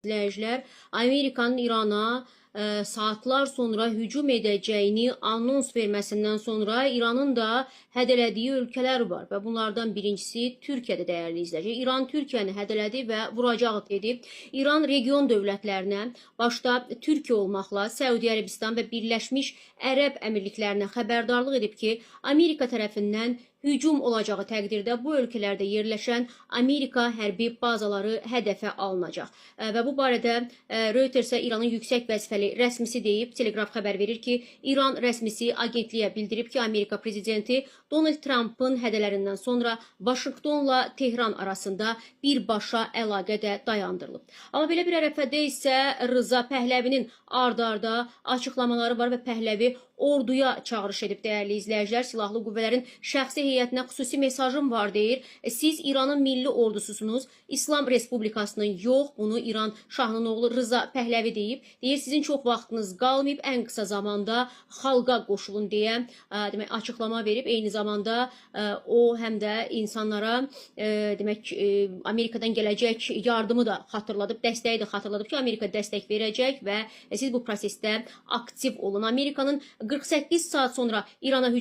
izləyicilər, Amerikanın İrana saatlar sonra hücum edəcəyini anons verməsindən sonra İranın da hədələdiyi ölkələr var və bunlardan birincisi Türkiyədə, dəyərli izləyicilər. İran Türkiyəni hədələdi və vuracağı dedi. İran region dövlətlərinə, başda Türkiyə olmaqla Səudiyyə Ərəbistan və Birləşmiş Ərəb Əmirliklərinə xəbərdarlıq edib ki, Amerika tərəfindən hücum olacağı təqdirdə bu ölkələrdə yerləşən Amerika hərbi bazaları hədəfə alınacaq. Və bu barədə Reutersə İranın yüksək vəzifəli rəsmisi deyib, Telegraf xəbər verir ki, İran rəsmisi agentliyə bildirib ki, Amerika prezidenti Donald Trump'ın hədələrindən sonra Vaşinqtonla Tehran arasında birbaşa əlaqə də dayandırılıb. Amma belə bir ərəfədə isə Rıza Pəhləvinin ard-arda açıqlamaları var və Pəhləvi orduya çağırış edib, dəyərli izləyicilər. Silahlı qüvvələrin şəxsi heyətinə xüsusi mesajım var deyir. Siz İranın milli ordususunuz, İslam Respublikasının yox, bunu İran şahının oğlu Rıza Pəhləvi deyib. Deyir, sizin çox vaxtınız qalmayıb, ən qısa zamanda xalqa qoşulun deyə demək, açıqlama verib. Eyni zamanda o həm də insanlara demək, Amerikadan gələcək yardımı da xatırladıb, dəstəyi də xatırladıb ki, Amerika dəstək verəcək və siz bu prosesdə aktiv olun. Amerikanın 48 saat sonra İrana hücum